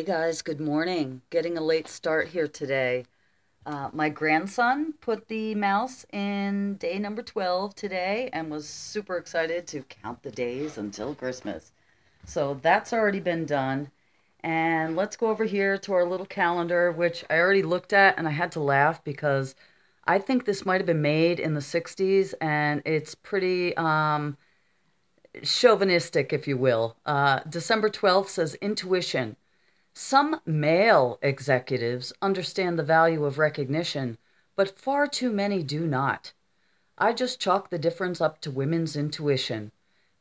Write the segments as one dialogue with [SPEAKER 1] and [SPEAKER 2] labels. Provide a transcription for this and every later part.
[SPEAKER 1] Guys, good morning. Getting a late start here today. My grandson put the mouse in day number 12 today and was super excited to count the days until Christmas. So that's already been done. And let's go over here to our little calendar, which I already looked at and I had to laugh because I think this might have been made in the 60s and it's pretty chauvinistic, if you will. December 12th says intuition. Some male executives understand the value of recognition, but far too many do not. I just chalk the difference up to women's intuition.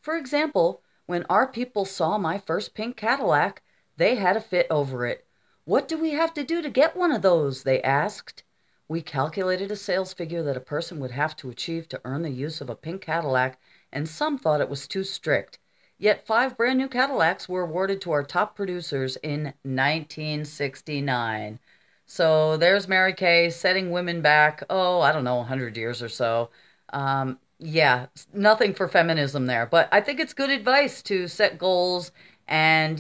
[SPEAKER 1] For example, when our people saw my first pink Cadillac, they had a fit over it. "What do we have to do to get one of those?" they asked. We calculated a sales figure that a person would have to achieve to earn the use of a pink Cadillac, and some thought it was too strict. Yet 5 brand new Cadillacs were awarded to our top producers in 1969. So there's Mary Kay setting women back, I don't know, 100 years or so. Yeah, nothing for feminism there. But I think it's good advice to set goals and,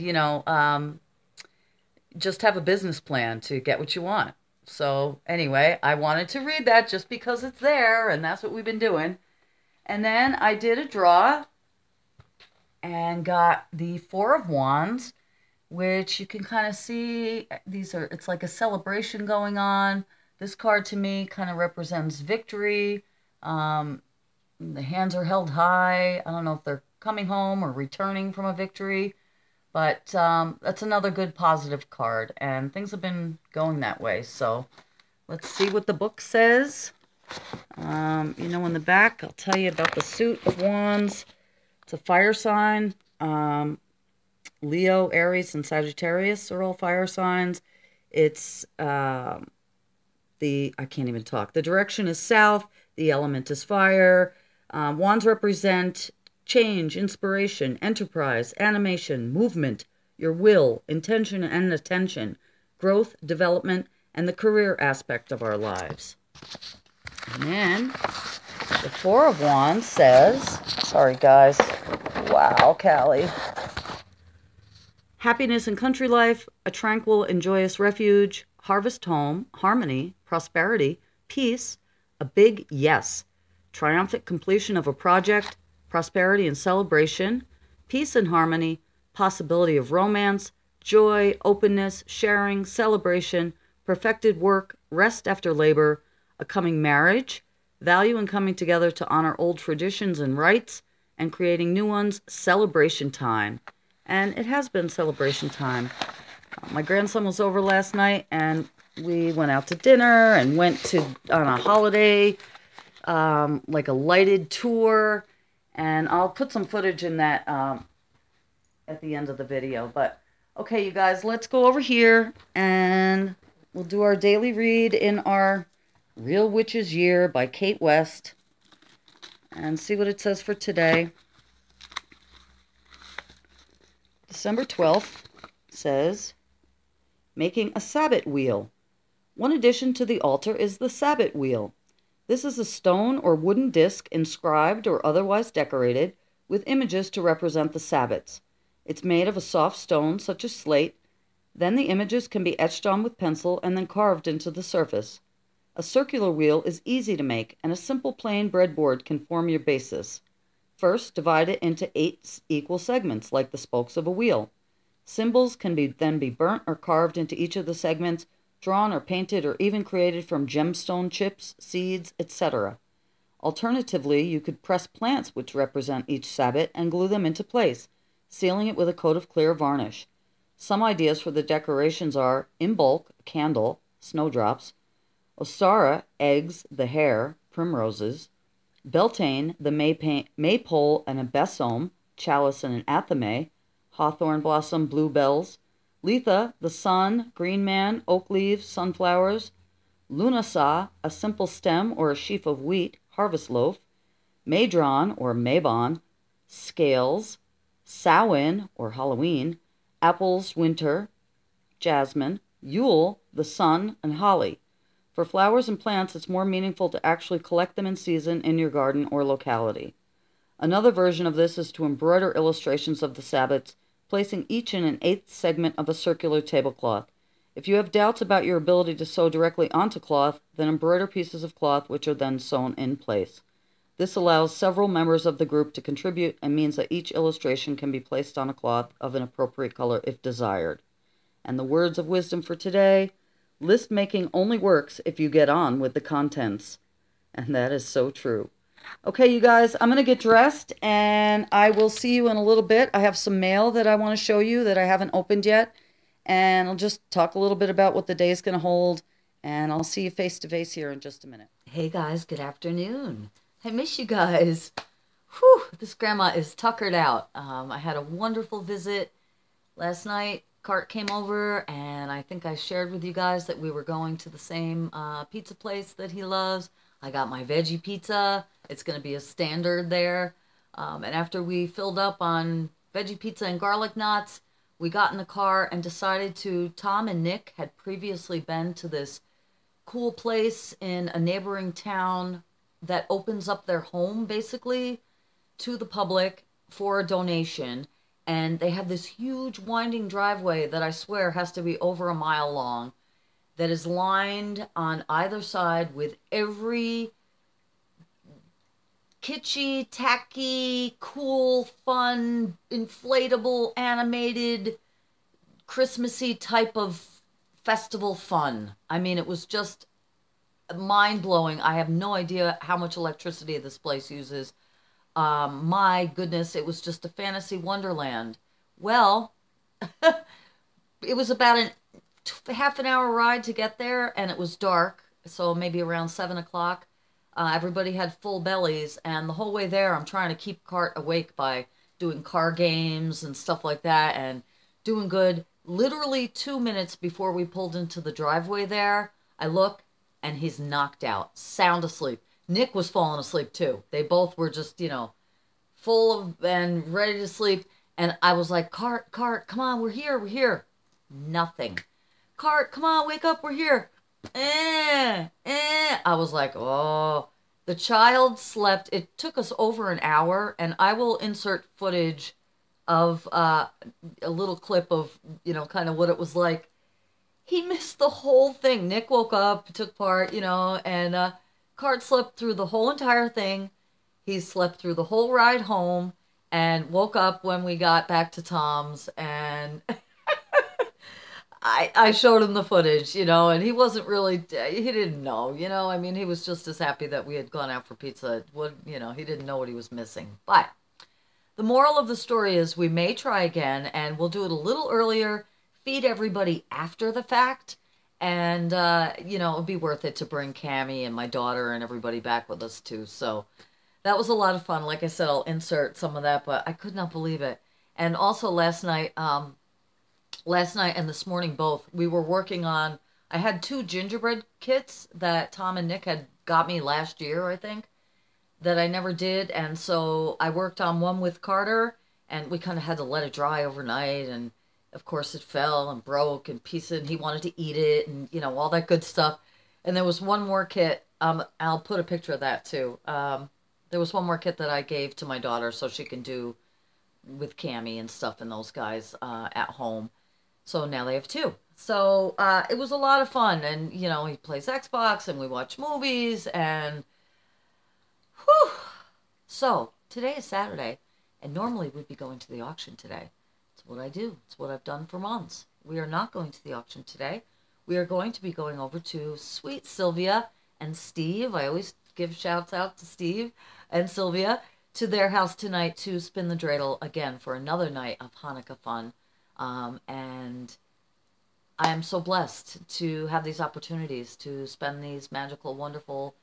[SPEAKER 1] just have a business plan to get what you want. So anyway, I wanted to read that just because it's there, and that's what we've been doing. And then I did a draw and got the Four of Wands, which you can kind of see it's like a celebration going on. This card to me kind of represents victory. The hands are held high. I don't know if they're coming home or returning from a victory, but that's another good positive card, and things have been going that way. So let's see what the book says. In the back, I'll tell you about the Suit of Wands. It's a fire sign. Leo, Aries, and Sagittarius are all fire signs. It's I can't even talk. The direction is south. The element is fire. Wands represent change, inspiration, enterprise, animation, movement, your will, intention and attention, growth, development, and the career aspect of our lives. And then the Four of Wands says, sorry guys, wow, Cali. Happiness and country life, a tranquil and joyous refuge, harvest home, harmony, prosperity, peace, a big yes, triumphant completion of a project, prosperity and celebration, peace and harmony, possibility of romance, joy, openness, sharing, celebration, perfected work, rest after labor, a coming marriage, value in coming together to honor old traditions and rites, and creating new ones, celebration time. And it has been celebration time. My grandson was over last night, and we went out to dinner and went on a holiday, like a lighted tour. And I'll put some footage in that at the end of the video. But, okay, you guys, let's go over here, and we'll do our daily read in our Real Witch's Year by Kate West, and see what it says for today. December 12th says, making a Sabbat wheel. One addition to the altar is the Sabbat wheel. This is a stone or wooden disc inscribed or otherwise decorated with images to represent the Sabbats. It's made of a soft stone such as slate. Then the images can be etched on with pencil and then carved into the surface. A circular wheel is easy to make, and a simple plain breadboard can form your basis. First, divide it into 8 equal segments, like the spokes of a wheel. Symbols can then be burnt or carved into each of the segments, drawn or painted or even created from gemstone chips, seeds, etc. Alternatively, you could press plants which represent each Sabbat and glue them into place, sealing it with a coat of clear varnish. Some ideas for the decorations are, in bulk, a candle, snowdrops; Ostara, eggs, the hare, primroses; Beltane, the maypole and a besom, chalice and an athame; hawthorn blossom, bluebells; Letha, the sun, green man, oak leaves, sunflowers; Lunasa, a simple stem or a sheaf of wheat, harvest loaf; Madron or Mabon, scales; Samhain or Halloween, apples, winter; jasmine; Yule, the sun, and holly. For flowers and plants, it's more meaningful to actually collect them in season in your garden or locality. Another version of this is to embroider illustrations of the Sabbats placing each in an eighth segment of a circular tablecloth. If you have doubts about your ability to sew directly onto cloth, then embroider pieces of cloth which are then sewn in place. This allows several members of the group to contribute and means that each illustration can be placed on a cloth of an appropriate color if desired. And the words of wisdom for today: list making only works if you get on with the contents. And that is so true. Okay, you guys, I'm going to get dressed and I will see you in a little bit. I have some mail that I want to show you that I haven't opened yet. And I'll just talk a little bit about what the day is going to hold. And I'll see you face to face here in just a minute. Hey guys, good afternoon. I miss you guys. Whew, this grandma is tuckered out. I had a wonderful visit last night. Cart came over and I think I shared with you guys that we were going to the same pizza place that he loves. I got my veggie pizza. It's going to be a standard there. And after we filled up on veggie pizza and garlic knots, we got in the car and decided to, Tom and Nick had previously been to this cool place in a neighboring town that opens up their home basically to the public for a donation. And they have this huge winding driveway that I swear has to be over a mile long, that is lined on either side with every kitschy, tacky, cool, fun, inflatable, animated, Christmassy type of festival fun. I mean, it was just mind-blowing. I have no idea how much electricity this place uses. My goodness, it was just a fantasy wonderland. Well, it was about half an hour ride to get there, and it was dark, so maybe around 7 o'clock. Everybody had full bellies, and the whole way there I'm trying to keep Cart awake by doing car games and stuff like that, and doing good. Literally 2 minutes before we pulled into the driveway there, I look, and he's knocked out, sound asleep. Nick was falling asleep too. They both were just, you know, full of and ready to sleep, and I was like, Cart, come on, we're here. Nothing. Cart, come on, wake up, we're here. I was like, oh. The child slept. It took us over an hour, and I will insert footage of a little clip of, you know, kind of what it was like. He missed the whole thing. Nick woke up, took part, you know, and Cart slept through the whole entire thing. He slept through the whole ride home and woke up when we got back to Tom's, and I showed him the footage, you know, and he wasn't really, he didn't know, you know, I mean, he was just as happy that we had gone out for pizza. You know, he didn't know what he was missing. But the moral of the story is we may try again, and we'll do it a little earlier, feed everybody after the fact, and, you know, it'll be worth it to bring Cammie and my daughter and everybody back with us too. So that was a lot of fun. Like I said, I'll insert some of that, but I could not believe it. And also last night and this morning both, we were working on, I had 2 gingerbread kits that Tom and Nick had got me last year, I think, that I never did. And so I worked on one with Carter, and we kind of had to let it dry overnight. And of course it fell and broke and pieces, and he wanted to eat it and, you know, all that good stuff. And there was one more kit, I'll put a picture of that too. There was one more kit that I gave to my daughter so she can do with Cammie and stuff and those guys at home. So now they have 2. So it was a lot of fun. And, you know, he plays Xbox and we watch movies and whew. So today is Saturday, and normally we'd be going to the auction today. It's what I do. It's what I've done for months. We are not going to the auction today. We are going to be going over to sweet Sylvia and Steve. I always give shouts out to Steve and Sylvia, to their house tonight to spin the dreidel again for another night of Hanukkah fun. And I am so blessed to have these opportunities to spend these magical, wonderful,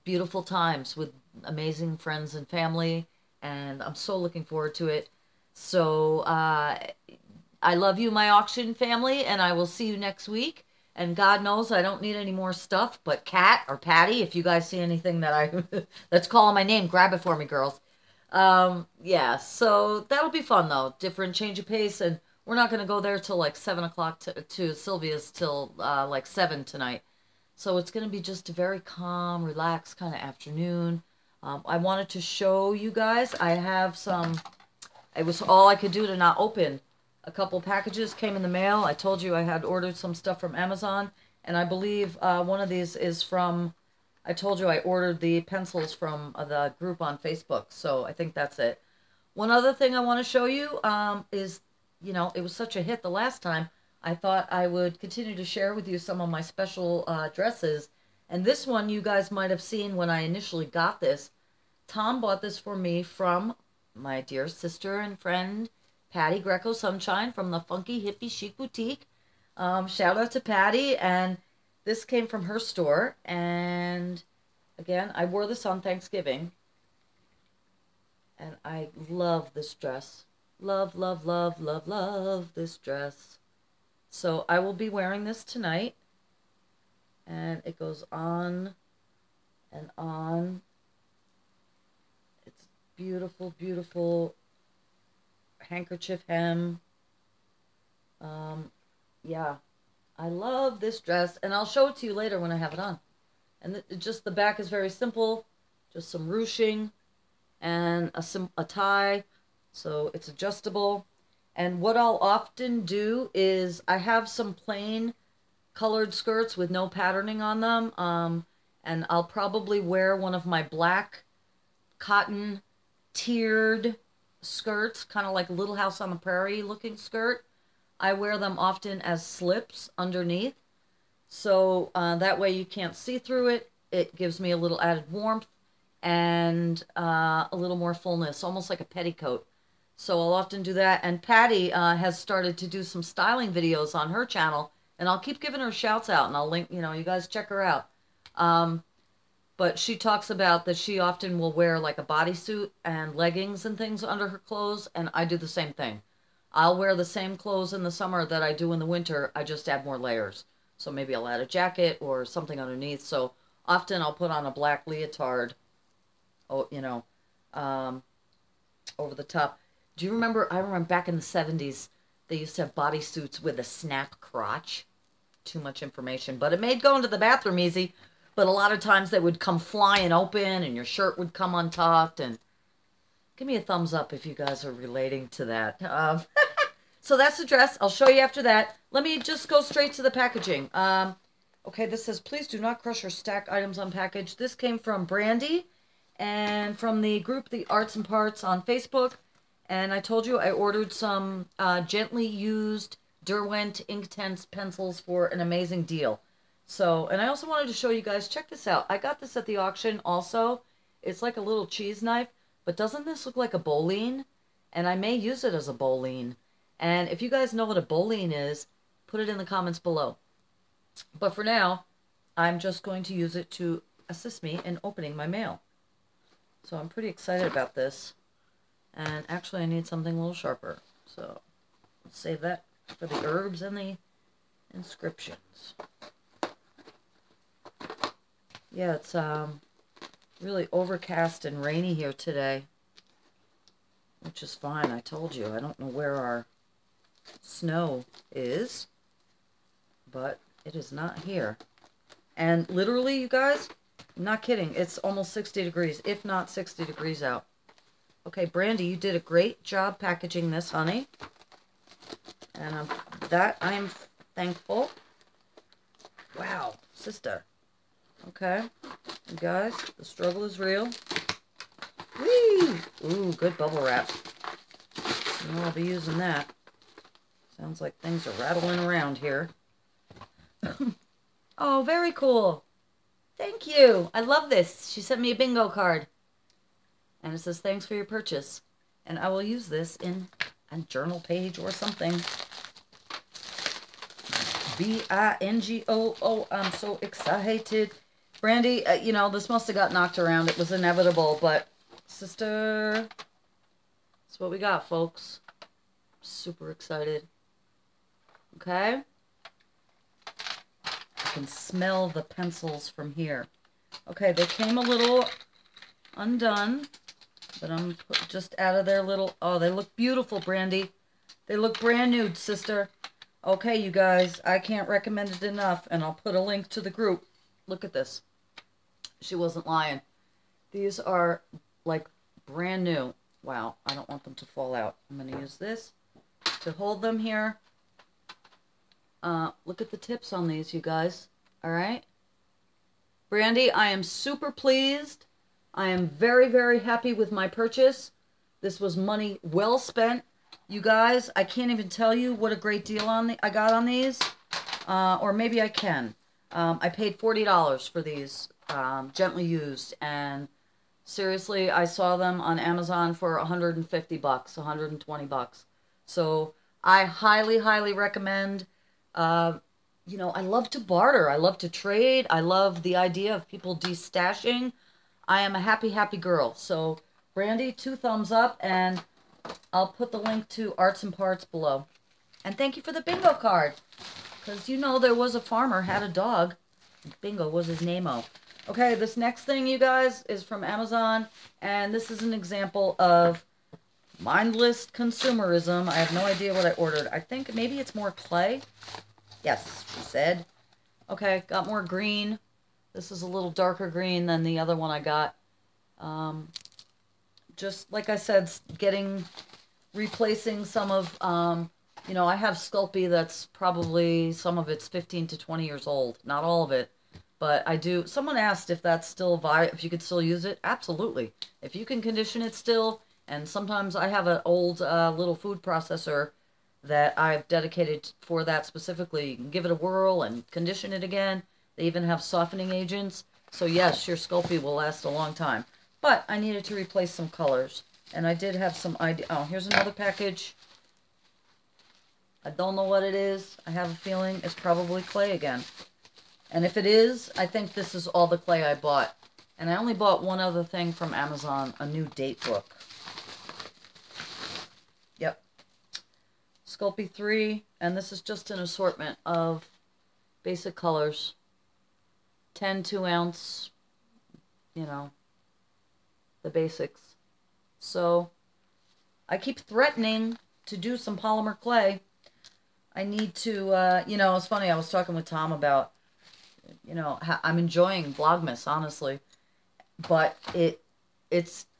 [SPEAKER 1] beautiful times with amazing friends and family, and I'm so looking forward to it. So I love you, my auction family, and I will see you next week. And God knows I don't need any more stuff, but Kat or Patty, if you guys see anything that that's calling my name, grab it for me, girls. Yeah, so that'll be fun though. Different change of pace, and we're not going to go there till like 7 o'clock to Sylvia's till like 7 tonight. So it's going to be just a very calm, relaxed kind of afternoon. I wanted to show you guys, I have some It was all I could do to not open. A couple packages came in the mail. I told you I had ordered some stuff from Amazon, and I believe one of these is from, I told you I ordered the pencils from the group on Facebook, so I think that's it. One other thing I want to show you is, you know, it was such a hit the last time, I thought I would continue to share with you some of my special dresses. And this one you guys might have seen when I initially got this. Tom bought this for me from my dear sister and friend, Patty Greco Sunshine from the Funky Hippie Chic Boutique. Shout out to Patty. And this came from her store. And again, I wore this on Thanksgiving. And I love this dress. Love, love, love, love, love this dress. So I will be wearing this tonight. And it goes on and on. It's beautiful, beautiful handkerchief hem. Yeah, I love this dress. And I'll show it to you later when I have it on. And just the back is very simple. Just some ruching and a tie. So it's adjustable. And what I'll often do is I have some plain colored skirts with no patterning on them. And I'll probably wear one of my black cotton tiered skirts, kind of like a Little House on the Prairie looking skirt. I wear them often as slips underneath. So that way you can't see through it. It gives me a little added warmth and a little more fullness, almost like a petticoat. So I'll often do that. And Patty has started to do some styling videos on her channel. And I'll keep giving her shouts out. And I'll link, you know, you guys check her out. But she talks about that she often will wear like a bodysuit and leggings and things under her clothes. And I do the same thing. I'll wear the same clothes in the summer that I do in the winter. I just add more layers. So maybe I'll add a jacket or something underneath. So often I'll put on a black leotard, oh, you know, over the top. Do you remember, I remember back in the 70s, they used to have bodysuits with a snap crotch. Too much information, but it made going to the bathroom easy. But a lot of times they would come flying open and your shirt would come untucked. And give me a thumbs up if you guys are relating to that. So that's the dress. I'll show you after that. Let me just go straight to the packaging. Okay, this says, please do not crush or stack items on package. This came from Brandy and from the group, The Arts and Parts on Facebook. And I told you I ordered some gently used Derwent Inktense pencils for an amazing deal. So, and I also wanted to show you guys, check this out. I got this at the auction also. It's like a little cheese knife, but doesn't this look like a bowline? And I may use it as a bowline. And if you guys know what a bowline is, put it in the comments below. But for now, I'm just going to use it to assist me in opening my mail. So I'm pretty excited about this. And actually I need something a little sharper. So let's save that for the herbs and the inscriptions. Yeah, it's really overcast and rainy here today, which is fine. I told you, I don't know where our snow is, but it is not here. And literally, you guys, I'm not kidding, it's almost 60 degrees, if not 60 degrees out. Okay, Brandy, you did a great job packaging this, honey. And that I am thankful. Wow, sister. Okay, you guys, the struggle is real. Whee! Ooh, good bubble wrap. You know, I'll be using that. Sounds like things are rattling around here. Oh, very cool. Thank you. I love this. She sent me a bingo card. And it says, thanks for your purchase. And I will use this in a journal page or something. B-I-N-G-O-O. I'm so excited. Brandy, you know, this must have got knocked around. It was inevitable, but sister, that's what we got, folks. Super excited. Okay? I can smell the pencils from here. Okay, they came a little undone, but I'm just out of their little... Oh, they look beautiful, Brandy. They look brand new, sister. Okay, you guys, I can't recommend it enough, and I'll put a link to the group. Look at this. She wasn't lying. These are, like, brand new. Wow, I don't want them to fall out. I'm going to use this to hold them here. Look at the tips on these, you guys. All right. Brandy, I am super pleased. I am very, very happy with my purchase. This was money well spent. You guys, I can't even tell you what a great deal I got on these. Or maybe I can. I paid $40 for these, gently used. And seriously, I saw them on Amazon for 150 bucks, 120 bucks. So I highly, highly recommend. You know, I love to barter. I love to trade. I love the idea of people destashing. I am a happy, happy girl. So, Brandy, 2 thumbs up, and I'll put the link to Arts and Parts below. And thank you for the bingo card. Because, you know, there was a farmer, had a dog. Bingo was his name-o. Okay, this next thing, you guys, is from Amazon. And this is an example of mindless consumerism. I have no idea what I ordered. I think maybe it's more clay. Yes, she said. Okay, got more green. This is a little darker green than the other one I got. Just like I said, replacing some of, you know, I have Sculpey that's probably, some of it's 15 to 20 years old. Not all of it, but I do. Someone asked if that's still if you could still use it. Absolutely. If you can condition it still, and sometimes I have an old little food processor that I've dedicated for that specifically. You can give it a whirl and condition it again. They even have softening agents. So yes, your Sculpey will last a long time. But I needed to replace some colors. And I did have some idea. Oh, here's another package. I don't know what it is. I have a feeling it's probably clay again. And if it is, I think this is all the clay I bought. And I only bought one other thing from Amazon, a new date book. Yep. Sculpey 3, and this is just an assortment of basic colors. 10 2-ounce, you know, the basics. So, I keep threatening to do some polymer clay. I need to, you know, it's funny, I was talking with Tom about, you know, I'm enjoying Vlogmas, honestly. But it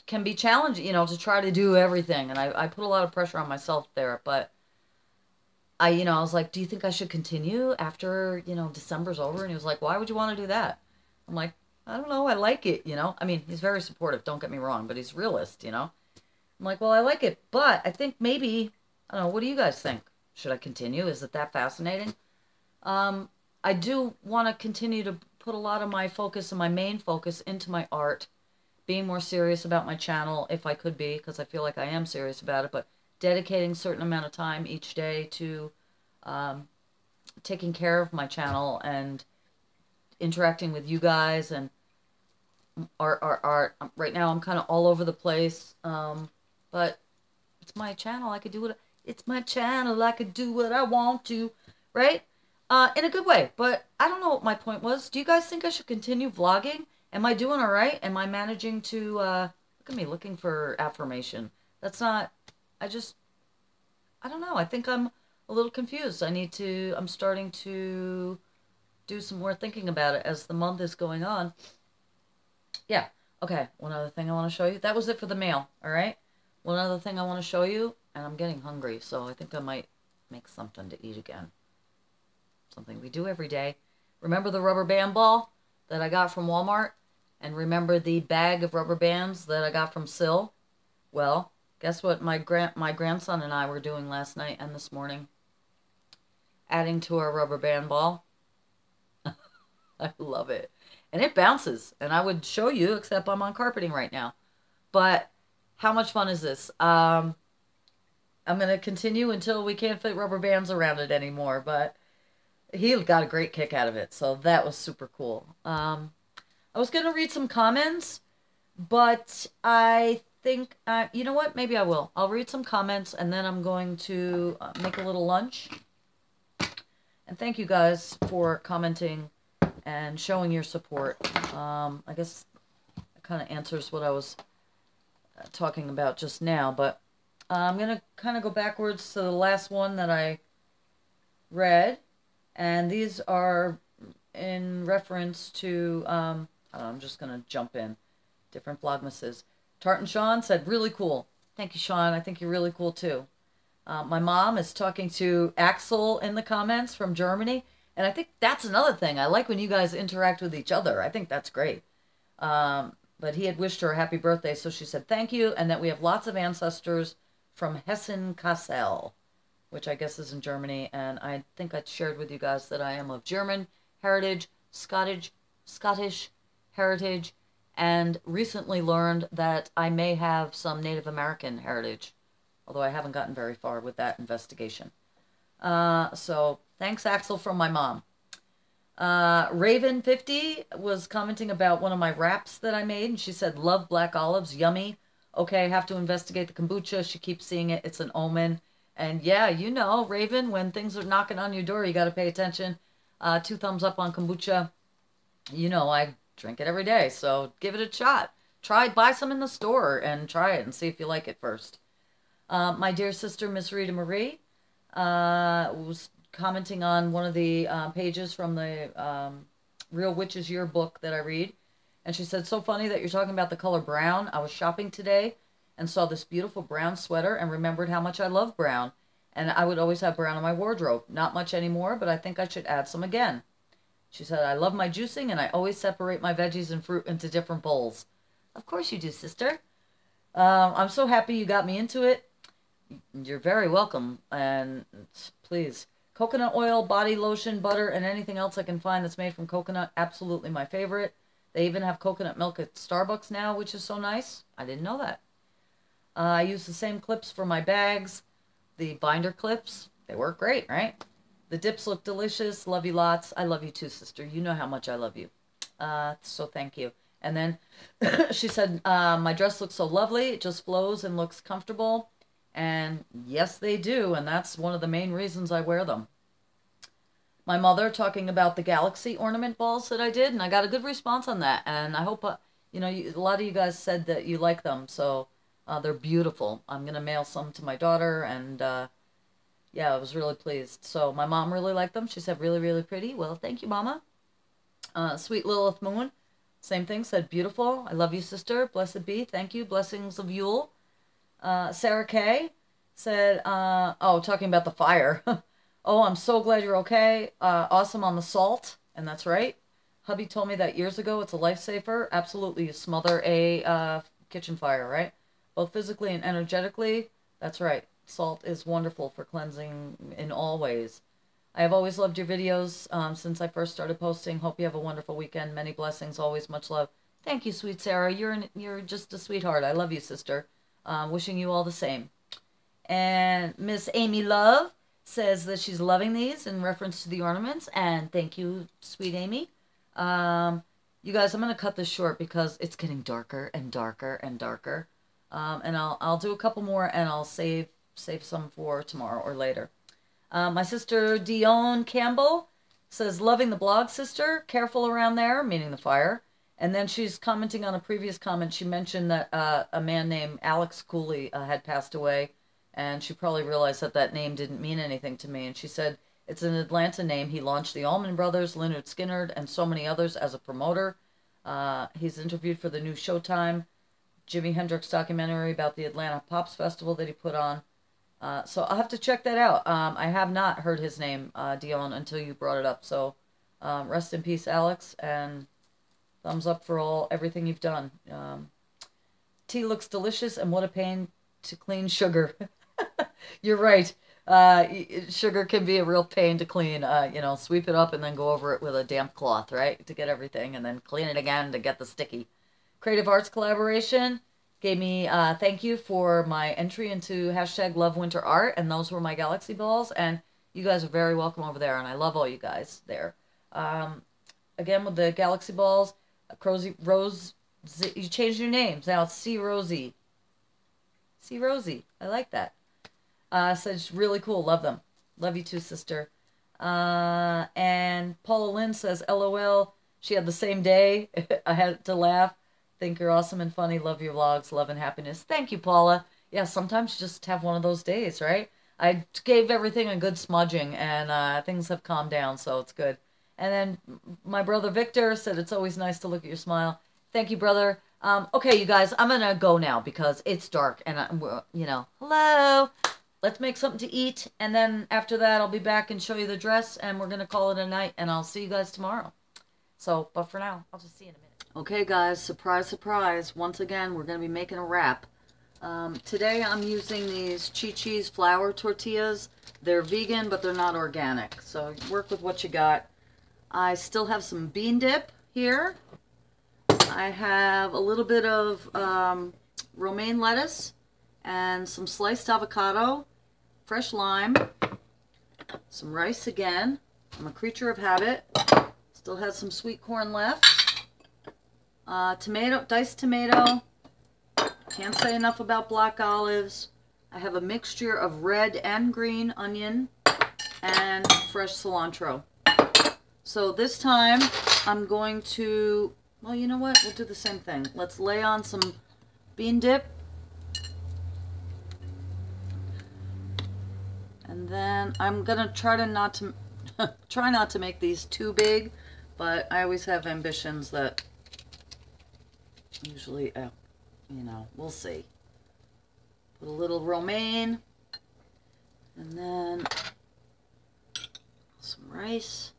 [SPEAKER 1] can be challenging, you know, to try to do everything. And I put a lot of pressure on myself there, but you know, I was like, do you think I should continue after, you know, December's over? And he was like, why would you want to do that? I'm like, I don't know. I like it, you know. I mean, he's very supportive. Don't get me wrong, but he's realist, you know. I'm like, well, I like it, but I think maybe, I don't know. What do you guys think? Should I continue? Is it that fascinating? I do want to continue to put a lot of my focus and my main focus into my art, being more serious about my channel if I could be, because I feel like I am serious about it, but dedicating a certain amount of time each day to taking care of my channel and interacting with you guys and art. Right now I'm kind of all over the place, but it's my channel. I could do what it's my channel. I could do what I want to, right? In a good way. But I don't know what my point was. Do you guys think I should continue vlogging? Am I doing all right? Am I managing to look at me looking for affirmation? That's not. I don't know. I think I'm a little confused. I'm starting to do some more thinking about it as the month is going on. Yeah. Okay. One other thing I want to show you. That was it for the mail. All right. One other thing I want to show you, and I'm getting hungry, so I think I might make something to eat again. Something we do every day. Remember the rubber band ball that I got from Walmart? And remember the bag of rubber bands that I got from Sil? Well, guess what my grandson and I were doing last night and this morning? Adding to our rubber band ball. I love it. And it bounces. And I would show you, except I'm on carpeting right now. But how much fun is this? I'm going to continue until we can't fit rubber bands around it anymore. But he got a great kick out of it. So that was super cool. I was going to read some comments, but I think, you know what? Maybe I will. I'll read some comments, and then I'm going to make a little lunch. And thank you guys for commenting and showing your support. I guess it kind of answers what I was talking about just now, but I'm going to kind of go backwards to the last one that I read. And these are in reference to, I'm just going to jump in. Different Vlogmases. Tartan Sean said, really cool. Thank you, Sean. I think you're really cool too. My mom is talking to Axel in the comments from Germany. And I think that's another thing. I like when you guys interact with each other. I think that's great. But he had wished her a happy birthday, so she said thank you, and that we have lots of ancestors from Hessen-Kassel, which I guess is in Germany. And I think I shared with you guys that I am of German heritage, Scottish heritage, and recently learned that I may have some Native American heritage, although I haven't gotten very far with that investigation. So thanks, Axel, from my mom. Raven50 was commenting about one of my wraps that I made, and she said, love black olives, yummy. Okay, I have to investigate the kombucha. She keeps seeing it. It's an omen. And yeah, you know, Raven, when things are knocking on your door, you got to pay attention. 2 thumbs up on kombucha. You know, I drink it every day, so give it a shot. Buy some in the store and try it and see if you like it first. My dear sister, Miss Rita Marie, was commenting on one of the pages from the Real Witches Yearbook that I read. And she said, so funny that you're talking about the color brown. I was shopping today and saw this beautiful brown sweater and remembered how much I love brown. And I would always have brown in my wardrobe. Not much anymore, but I think I should add some again. She said, I love my juicing and I always separate my veggies and fruit into different bowls. Of course you do, sister. I'm so happy you got me into it. You're very welcome. And please, coconut oil, body lotion, butter, and anything else I can find that's made from coconut, absolutely my favorite. They even have coconut milk at Starbucks now, which is so nice. I didn't know that. I use the same clips for my bags. The binder clips, they work great, right? The dips look delicious. Love you lots. I love you too, sister. You know how much I love you. So thank you. And then she said, my dress looks so lovely. It just flows and looks comfortable. And yes, they do. And that's one of the main reasons I wear them. My mother talking about the galaxy ornament balls that I did. And I got a good response on that. And I hope, you know, a lot of you guys said that you like them. So they're beautiful. I'm going to mail some to my daughter. And yeah, I was really pleased. So my mom really liked them. She said, really, really pretty. Well, thank you, Mama. Sweet Lilith Moon, same thing, said, beautiful. I love you, sister. Blessed be. Thank you. Blessings of Yule. Sarah Kay said, oh, talking about the fire. Oh, I'm so glad you're okay. Awesome on the salt. And that's right. Hubby told me that years ago. It's a lifesaver. Absolutely. You smother a kitchen fire, right? Both physically and energetically. That's right. Salt is wonderful for cleansing in all ways. I have always loved your videos since I first started posting. Hope you have a wonderful weekend. Many blessings. Always much love. Thank you, sweet Sarah. You're just a sweetheart. I love you, sister. Wishing you all the same. And Miss Amy Love says that she's loving these in reference to the ornaments. And thank you, sweet Amy. You guys, I'm going to cut this short because it's getting darker and darker and darker. And I'll do a couple more and I'll save some for tomorrow or later. My sister Dion Campbell says, loving the blog, sister. Careful around there, meaning the fire. And then she's commenting on a previous comment. She mentioned that a man named Alex Cooley had passed away. And she probably realized that that name didn't mean anything to me. And she said, it's an Atlanta name. He launched the Allman Brothers, Lynyrd Skynyrd, and so many others as a promoter. He's interviewed for the new Showtime Jimi Hendrix documentary about the Atlanta Pops Festival that he put on. So I'll have to check that out. I have not heard his name, Dion, until you brought it up. So rest in peace, Alex, and thumbs up for everything you've done. Tea looks delicious, and what a pain to clean sugar. You're right. Sugar can be a real pain to clean. You know, sweep it up and then go over it with a damp cloth, right, to get everything, and then clean it again to get the sticky. Creative Arts Collaboration gave me thank you for my entry into #LoveWinterArt, and those were my galaxy balls, and you guys are very welcome over there, and I love all you guys there. Again, with the galaxy balls, Rose, you changed your names. Now it's C. Rosie. C. Rosie. I like that. Said it's really cool. Love them. Love you too, sister. And Paula Lynn says, LOL. She had the same day. I had to laugh. Think you're awesome and funny. Love your vlogs. Love and happiness. Thank you, Paula. Yeah, sometimes you just have one of those days, right? I gave everything a good smudging, and things have calmed down, so it's good. And then my brother Victor said, it's always nice to look at your smile. Thank you, brother. Okay, you guys, I'm gonna go now because it's dark and hello. Let's make something to eat, and then after that, I'll be back and show you the dress, and we're gonna call it a night, and I'll see you guys tomorrow. So, but for now, I'll just see you in a minute. Okay, guys, surprise, surprise. Once again, we're gonna be making a wrap. Today, I'm using these Chi-Chi's flour tortillas. They're vegan, but they're not organic, so work with what you got. I still have some bean dip here. I have a little bit of romaine lettuce and some sliced avocado, fresh lime, some rice again. I'm a creature of habit. Still have some sweet corn left. Tomato, diced tomato. Can't say enough about black olives. I have a mixture of red and green onion and fresh cilantro. So this time I'm going to, well, you know what? We'll do the same thing. Let's lay on some bean dip. And then I'm going to try not to make these too big, but I always have ambitions that usually, we'll see. Put a little romaine, and then some rice.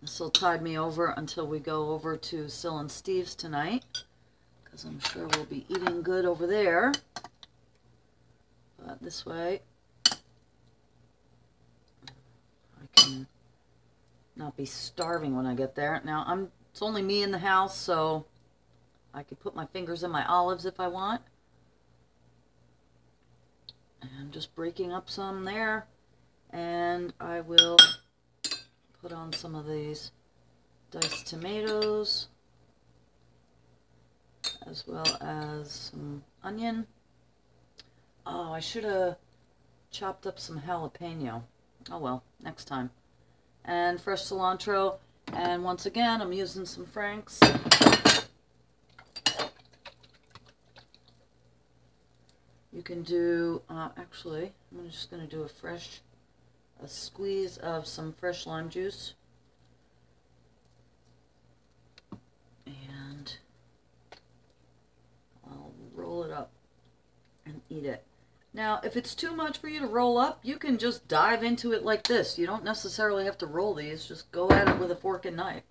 [SPEAKER 1] This will tide me over until we go over to Sil and Steve's tonight, because I'm sure we'll be eating good over there. But this way, I can not be starving when I get there. Now, it's only me in the house, so I could put my fingers in my olives if I want. And I'm just breaking up some there. And I will put on some of these diced tomatoes, as well as some onion. Oh, I should have chopped up some jalapeno. Oh well, next time. And fresh cilantro. And once again, I'm using some Frank's. You can do, actually, I'm just going to do a squeeze of some fresh lime juice. And I'll roll it up and eat it. Now, if it's too much for you to roll up, you can just dive into it like this. You don't necessarily have to roll these. Just go at it with a fork and knife,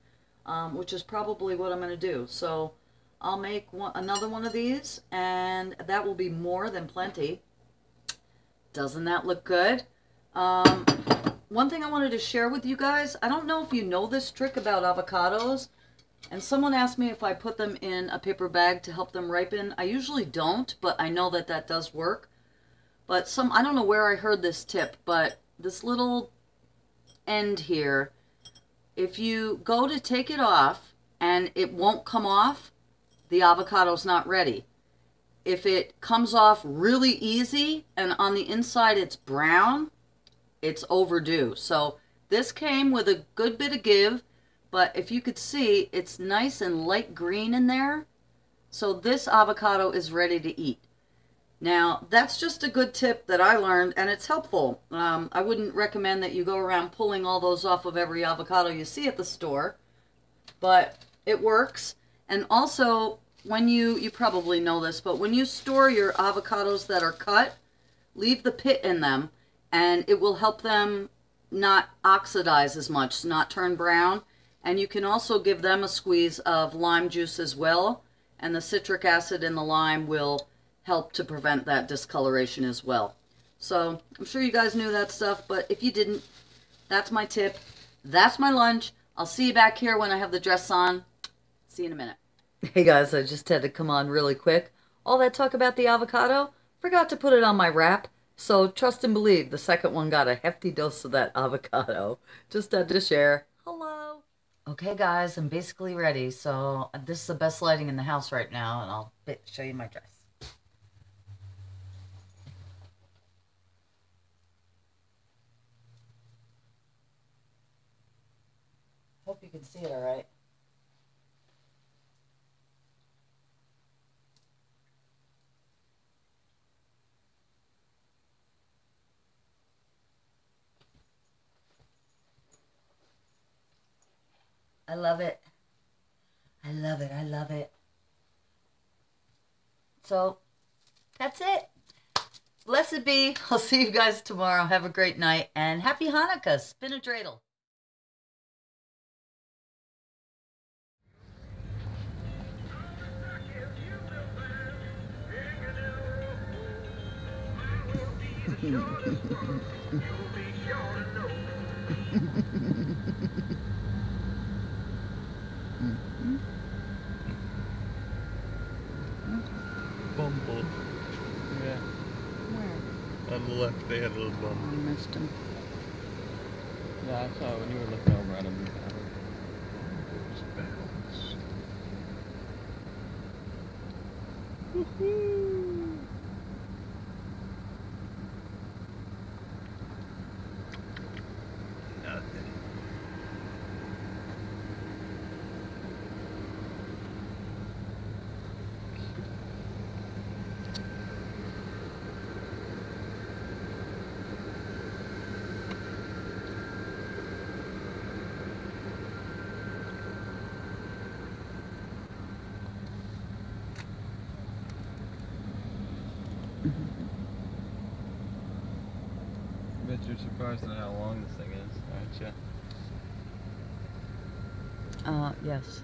[SPEAKER 1] which is probably what I'm going to do. So I'll make another one of these, and that will be more than plenty. Doesn't that look good? One thing I wanted to share with you guys, I don't know if you know this trick about avocados, and someone asked me if I put them in a paper bag to help them ripen. I usually don't, but I know that that does work. But I don't know where I heard this tip, but this little end here, if you go to take it off and it won't come off, the avocado's not ready. If it comes off really easy and on the inside it's brown, it's overdue. So this came with a good bit of give, but if you could see, it's nice and light green in there. So this avocado is ready to eat. Now, that's just a good tip that I learned, and it's helpful. I wouldn't recommend that you go around pulling all those off of every avocado you see at the store, but it works. And also, when you probably know this, but when you store your avocados that are cut, leave the pit in them, and it will help them not oxidize as much, not turn brown. And you can also give them a squeeze of lime juice as well, and the citric acid in the lime will help to prevent that discoloration as well. So I'm sure you guys knew that stuff, but if you didn't, that's my tip. That's my lunch. I'll see you back here when I have the dress on. See you in a minute. Hey guys, I just had to come on really quick. All that talk about the avocado, forgot to put it on my wrap. So trust and believe, the second one got a hefty dose of that avocado. Just had to share. Hello. Okay guys, I'm basically ready. So this is the best lighting in the house right now, and I'll show you my dress. Hope you can see it all right. I love it. I I love it. I love it. So, that's it. Blessed be. I'll see you guys tomorrow. Have a great night. And happy Hanukkah. Spin a dreidel.
[SPEAKER 2] Bumble. Yeah.
[SPEAKER 1] Where?
[SPEAKER 2] On the left, they had a little
[SPEAKER 1] I
[SPEAKER 2] bumble.
[SPEAKER 1] missed him.
[SPEAKER 2] Yeah, I saw it when you were looking over at him. Woohoo! Nothing. I bet you're surprised at how long this thing is, aren't you?
[SPEAKER 1] Yes.